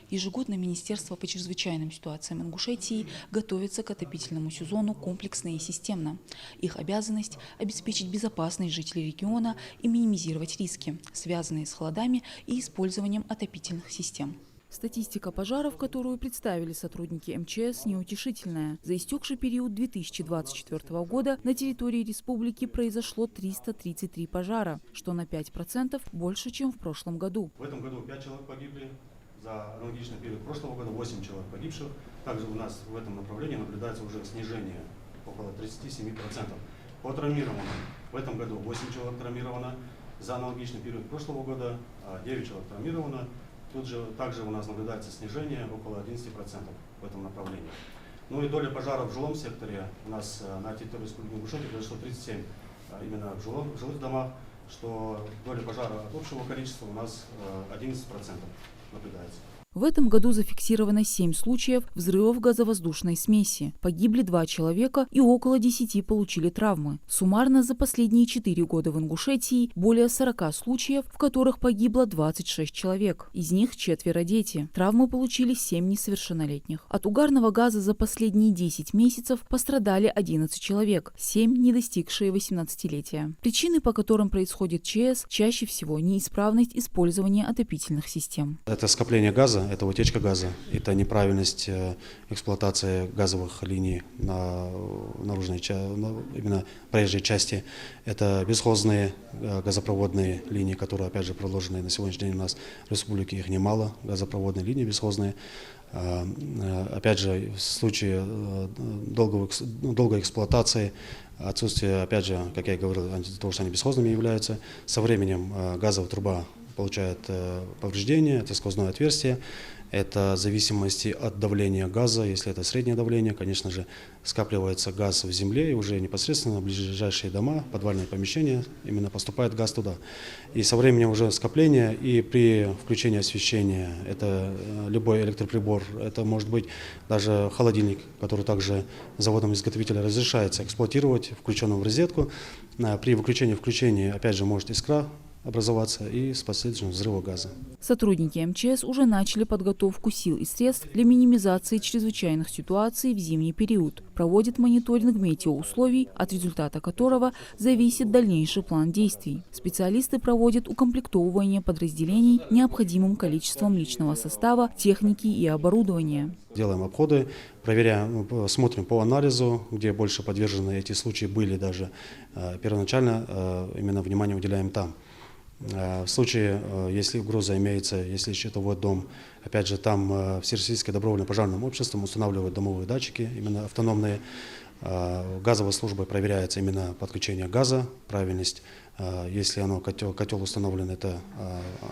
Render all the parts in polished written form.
Ежегодно Министерство по чрезвычайным ситуациям Ингушетии готовится к отопительному сезону комплексно и системно. Их обязанность – обеспечить безопасность жителей региона и минимизировать риски, связанные с холодами и использованием отопительных систем. Статистика пожаров, которую представили сотрудники МЧС, неутешительная. За истекший период 2024 года на территории республики произошло 333 пожара, что на 5% больше, чем в прошлом году. В этом году 5 человек погибли. За аналогичный период прошлого года 8 человек погибших. Также у нас в этом направлении наблюдается уже снижение около 37%. По травмированным в этом году 8 человек травмировано. За аналогичный период прошлого года 9 человек травмировано. Тут же также у нас наблюдается снижение около 11% в этом направлении. Ну и доля пожаров в жилом секторе у нас на территории Республики Ингушетия произошло 37 именно в жилых домах, что доля пожара от общего количества у нас 11% наблюдается. В этом году зафиксировано 7 случаев взрывов газовоздушной смеси. Погибли 2 человека и около 10 получили травмы. Суммарно за последние 4 года в Ингушетии более 40 случаев, в которых погибло 26 человек. Из них 4 дети. Травмы получили 7 несовершеннолетних. От угарного газа за последние 10 месяцев пострадали 11 человек, 7 не достигшие 18-летия. Причины, по которым происходит ЧС, чаще всего неисправность использования отопительных систем. Это скопление газа. Это утечка газа, это неправильность эксплуатации газовых линий на наружной, именно проезжей части. Это бесхозные газопроводные линии, которые, опять же, проложены на сегодняшний день у нас в республике, их немало, газопроводные линии бесхозные. Опять же, в случае долгой эксплуатации, отсутствие, опять же, как я и говорил, того, что они бесхозными являются, со временем газовая труба получает повреждение, это сквозное отверстие, это в зависимости от давления газа, если это среднее давление, конечно же, скапливается газ в земле, и уже непосредственно в ближайшие дома, подвальные помещения, именно поступает газ туда. И со временем уже скопление, и при включении освещения, это любой электроприбор, это может быть даже холодильник, который также заводом-изготовителя разрешается эксплуатировать, включенным в розетку. При выключении, опять же, может искра образоваться и с последующим взрывом газа. Сотрудники МЧС уже начали подготовку сил и средств для минимизации чрезвычайных ситуаций в зимний период. Проводят мониторинг метеоусловий, от результата которого зависит дальнейший план действий. Специалисты проводят укомплектовывание подразделений необходимым количеством личного состава, техники и оборудования. Делаем обходы, проверяем, смотрим по анализу, где больше подвержены эти случаи были даже. Первоначально именно внимание уделяем там. В случае, если угроза имеется, если счетовой дом, опять же, там Всероссийское добровольное пожарным обществом устанавливают домовые датчики, именно автономные. Газовой службой проверяется именно подключение газа, правильность. Если котел установлен, это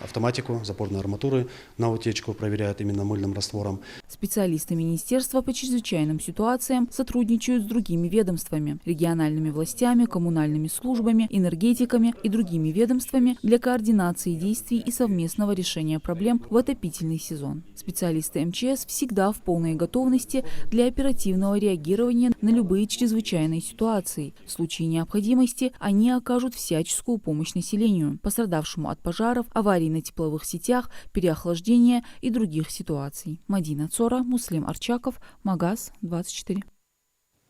автоматику, запорные арматуры на утечку проверяют именно мыльным раствором. Специалисты Министерства по чрезвычайным ситуациям сотрудничают с другими ведомствами, региональными властями, коммунальными службами, энергетиками и другими ведомствами для координации действий и совместного решения проблем в отопительный сезон. Специалисты МЧС всегда в полной готовности для оперативного реагирования на любые чрезвычайные ситуации. В случае необходимости они окажут всяческую помощь населению, пострадавшему от пожаров, аварий на тепловых сетях, переохлаждения и других ситуаций. Мадина Цора, Муслим Арчаков, Магаз 24.